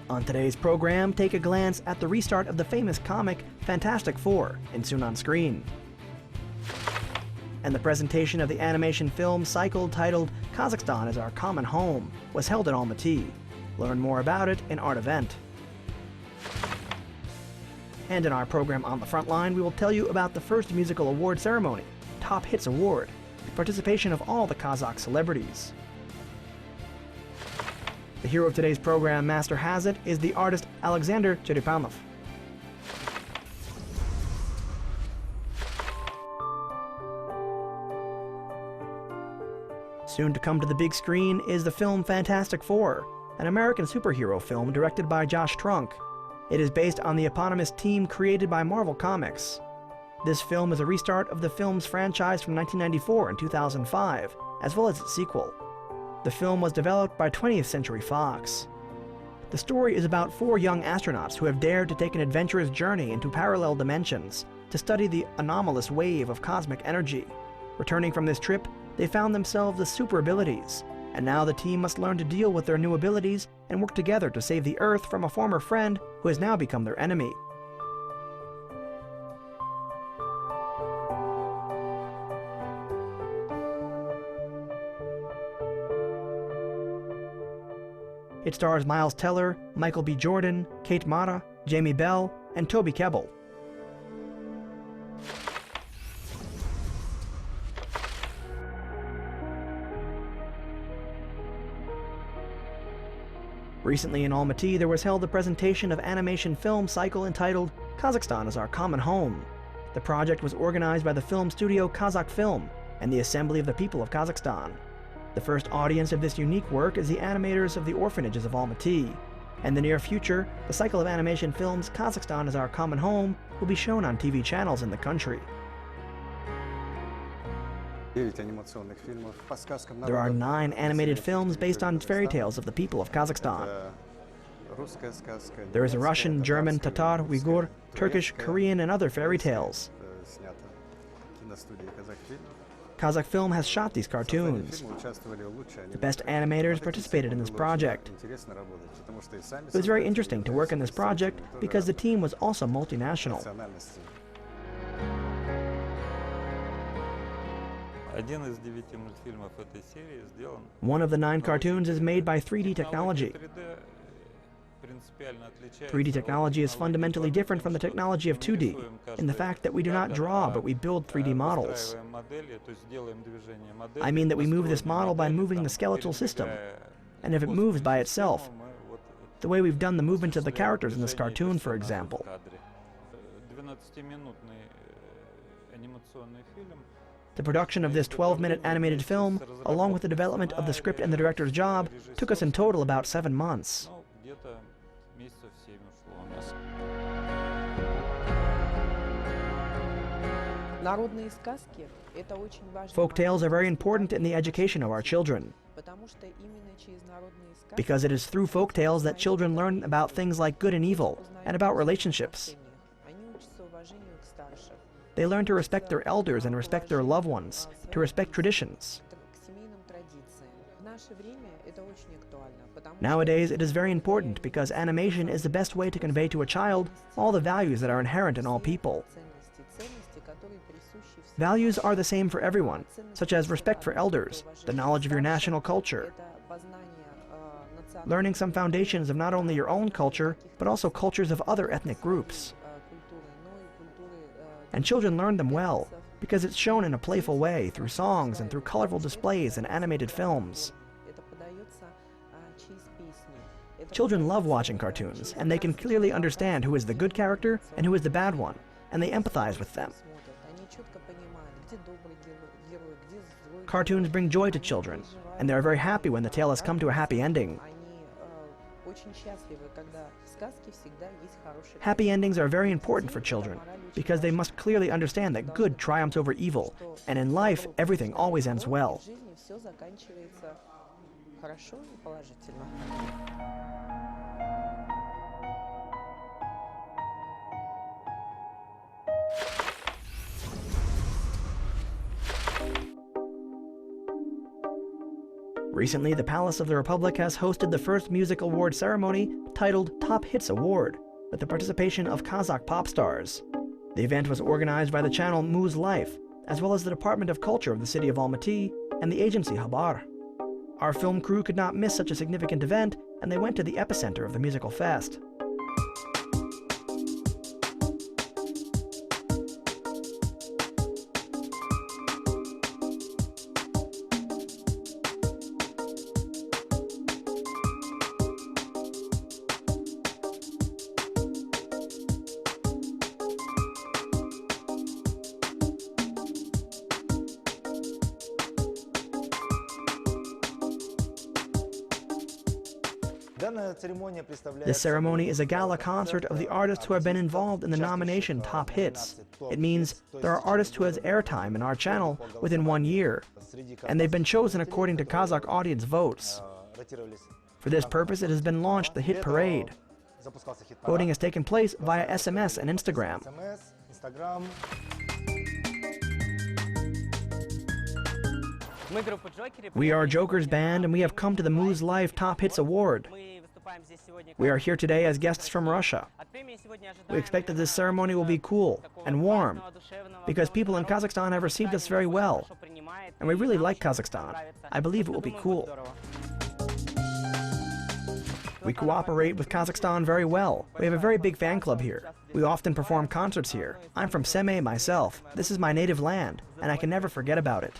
On today's program, take a glance at the restart of the famous comic Fantastic Four, and soon on screen. And the presentation of the animation film Cycle titled Kazakhstan is Our Common Home was held in Almaty. Learn more about it in Art Event. And in our program On the Frontline, we will tell you about the first musical award ceremony, Top Hits Award, the participation of all the Kazakh celebrities. The hero of today's program, Master Has It, is the artist Alexander Cherepanov. Soon to come to the big screen is the film Fantastic Four, an American superhero film directed by Josh Trank. It is based on the eponymous team created by Marvel Comics. This film is a restart of the film's franchise from 1994 and 2005, as well as its sequel. The film was developed by 20th Century Fox. The story is about four young astronauts who have dared to take an adventurous journey into parallel dimensions to study the anomalous wave of cosmic energy. Returning from this trip, they found themselves with super abilities, and now the team must learn to deal with their new abilities and work together to save the Earth from a former friend who has now become their enemy. It stars Miles Teller, Michael B. Jordan, Kate Mara, Jamie Bell, and Toby Kebbell. Recently in Almaty, there was held a presentation of animation film cycle entitled Kazakhstan is Our Common Home. The project was organized by the film studio Kazakh Film and the Assembly of the People of Kazakhstan. The first audience of this unique work is the animators of the orphanages of Almaty. In the near future, the cycle of animation films Kazakhstan is Our Common Home will be shown on TV channels in the country. There are 9 animated films based on fairy tales of the people of Kazakhstan. There is a Russian, German, Tatar, Uyghur, Turkish, Korean, and other fairy tales. Kazakh Film has shot these cartoons. The best animators participated in this project. It was very interesting to work on this project because the team was also multinational. One of the 9 cartoons is made by 3D technology. 3D technology is fundamentally different from the technology of 2D, in the fact that we do not draw, but we build 3D models. I mean that we move this model by moving the skeletal system, and if it moves by itself, the way we've done the movement of the characters in this cartoon, for example. The production of this 12-minute animated film, along with the development of the script and the director's job, took us in total about 7 months. Folk tales are very important in the education of our children, because it is through folk tales that children learn about things like good and evil, and about relationships. They learn to respect their elders and respect their loved ones, to respect traditions. Nowadays, it is very important because animation is the best way to convey to a child all the values that are inherent in all people. Values are the same for everyone, such as respect for elders, the knowledge of your national culture, learning some foundations of not only your own culture, but also cultures of other ethnic groups. And children learn them well, because it's shown in a playful way through songs and through colorful displays and animated films. Children love watching cartoons, and they can clearly understand who is the good character and who is the bad one, and they empathize with them. Cartoons bring joy to children, and they are very happy when the tale has come to a happy ending. Happy endings are very important for children, because they must clearly understand that good triumphs over evil, and in life, everything always ends well. Recently, the Palace of the Republic has hosted the first music award ceremony titled Top Hits Award, with the participation of Kazakh pop stars. The event was organized by the channel Muz Life, as well as the Department of Culture of the city of Almaty and the agency Habar. Our film crew could not miss such a significant event, and they went to the epicenter of the musical fest. This ceremony is a gala concert of the artists who have been involved in the nomination Top Hits. It means there are artists who has airtime in our channel within 1 year, and they've been chosen according to Kazakh audience votes. For this purpose, it has been launched the Hit Parade. Voting has taken place via SMS and Instagram. We are Joker's band, and we have come to the Muz Life Top Hits Award. We are here today as guests from Russia. We expect that this ceremony will be cool and warm, because people in Kazakhstan have received us very well, and we really like Kazakhstan. I believe it will be cool. We cooperate with Kazakhstan very well. We have a very big fan club here. We often perform concerts here. I'm from Semey myself. This is my native land, and I can never forget about it.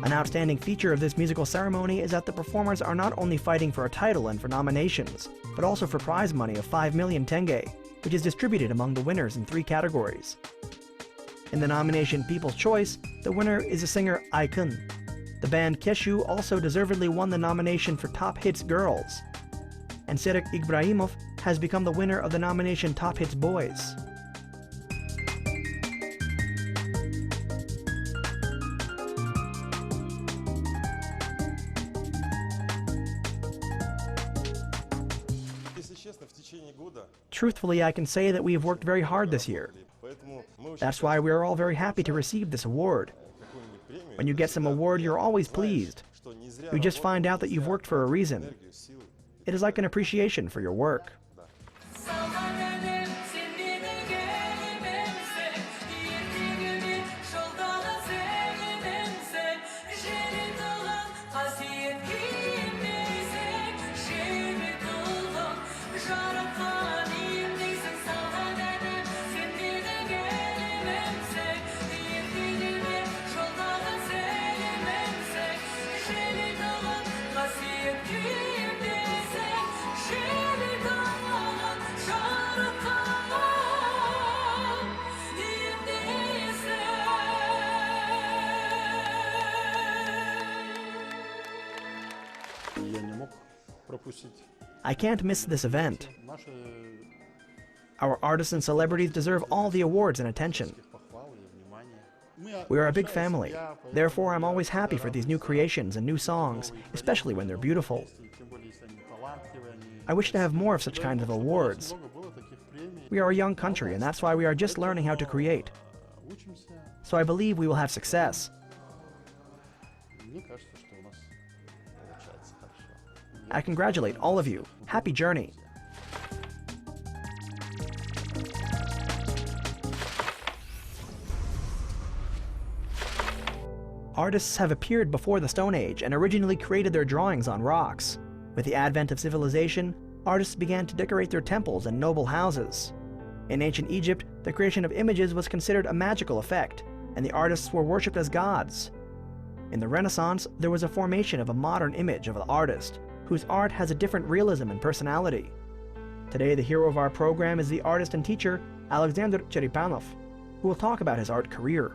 An outstanding feature of this musical ceremony is that the performers are not only fighting for a title and for nominations, but also for prize money of 5 million tenge, which is distributed among the winners in 3 categories. In the nomination People's Choice, the winner is the singer Icon. The band Keshu also deservedly won the nomination for Top Hits Girls. And Serek Ibrahimov has become the winner of the nomination Top Hits Boys. Truthfully, I can say that we have worked very hard this year. That's why we are all very happy to receive this award. When you get some award, you're always pleased. You just find out that you've worked for a reason. It is like an appreciation for your work. I can't miss this event. Our artists and celebrities deserve all the awards and attention. We are a big family. Therefore, I'm always happy for these new creations and new songs, especially when they're beautiful. I wish to have more of such kinds of awards. We are a young country, and that's why we are just learning how to create. So I believe we will have success. I congratulate all of you. Happy journey. Artists have appeared before the Stone Age and originally created their drawings on rocks. With the advent of civilization, artists began to decorate their temples and noble houses. In ancient Egypt, the creation of images was considered a magical effect, and the artists were worshipped as gods. In the Renaissance, there was a formation of a modern image of the artist, whose art has a different realism and personality. Today, the hero of our program is the artist and teacher, Alexander Cherepanov, who will talk about his art career.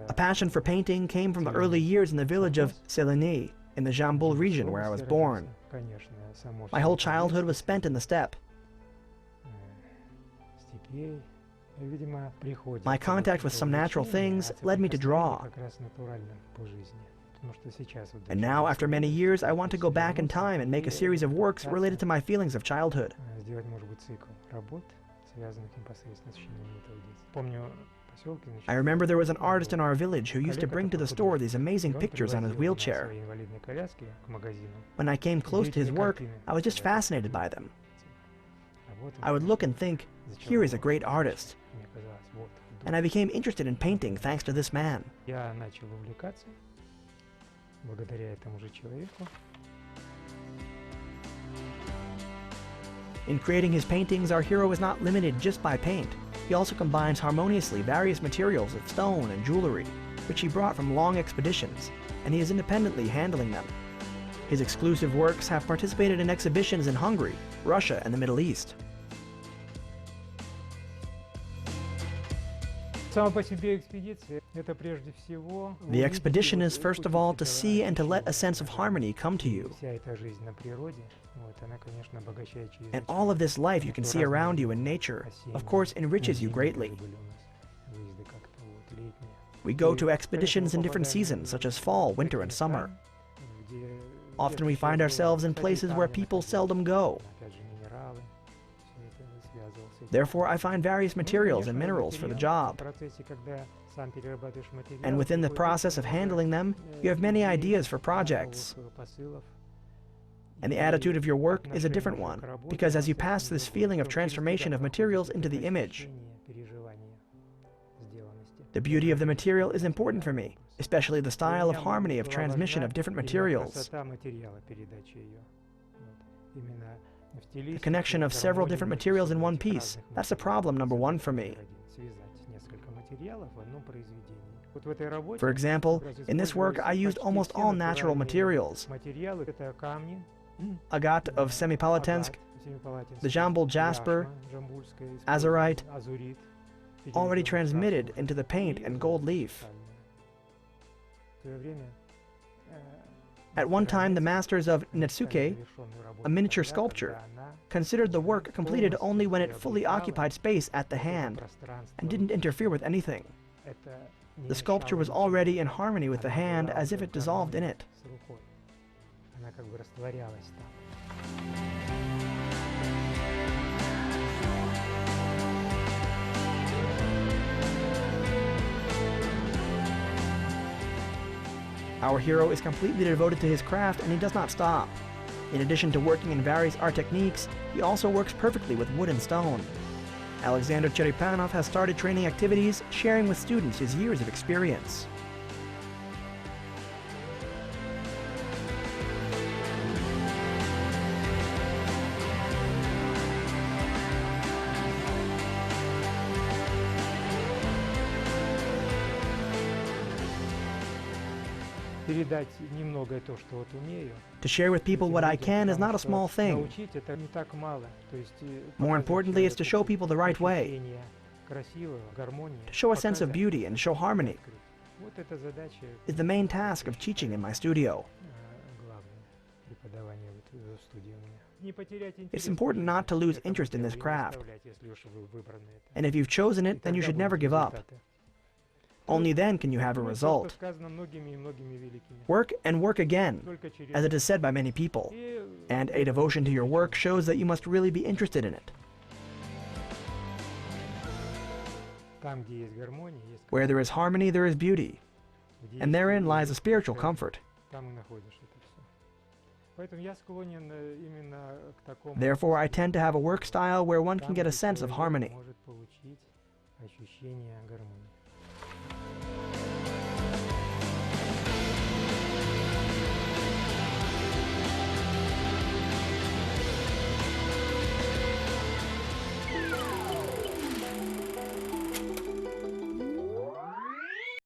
A passion for painting came from the early years in the village of Seleny, in the Jambul region where I was born. My whole childhood was spent in the steppe. My contact with some natural things led me to draw. And now, after many years, I want to go back in time and make a series of works related to my feelings of childhood. I remember there was an artist in our village who used to bring to the store these amazing pictures on his wheelchair. When I came close to his work, I was just fascinated by them. I would look and think, here is a great artist. And I became interested in painting thanks to this man. In creating his paintings, our hero is not limited just by paint. He also combines harmoniously various materials of stone and jewelry, which he brought from long expeditions, and he is independently handling them. His exclusive works have participated in exhibitions in Hungary, Russia, and the Middle East. The expedition is first of all to see and to let a sense of harmony come to you. And all of this life you can see around you in nature, of course, enriches you greatly. We go to expeditions in different seasons, such as fall, winter, and summer. Often we find ourselves in places where people seldom go. Therefore, I find various materials and minerals for the job. And within the process of handling them, you have many ideas for projects. And the attitude of your work is a different one, because as you pass this feeling of transformation of materials into the image, the beauty of the material is important for me, especially the style of harmony of transmission of different materials. The connection of several different materials in one piece, that's the problem number one for me. For example, in this work I used almost all natural materials. Agate of Semipalatinsk, the Jambul jasper, azurite, already transmitted into the paint and gold leaf. At one time, the masters of Netsuke, a miniature sculpture, considered the work completed only when it fully occupied space at the hand and didn't interfere with anything. The sculpture was already in harmony with the hand as if it dissolved in it. Our hero is completely devoted to his craft and he does not stop. In addition to working in various art techniques, he also works perfectly with wood and stone. Alexander Cherepanov has started training activities, sharing with students his years of experience. To share with people what I can is not a small thing. More importantly, it's to show people the right way, to show a sense of beauty and show harmony is the main task of teaching in my studio. It's important not to lose interest in this craft, and if you've chosen it, then you should never give up. Only then can you have a result. Work and work again, as it is said by many people, and a devotion to your work shows that you must really be interested in it. Where there is harmony, there is beauty, and therein lies a spiritual comfort. Therefore, I tend to have a work style where one can get a sense of harmony.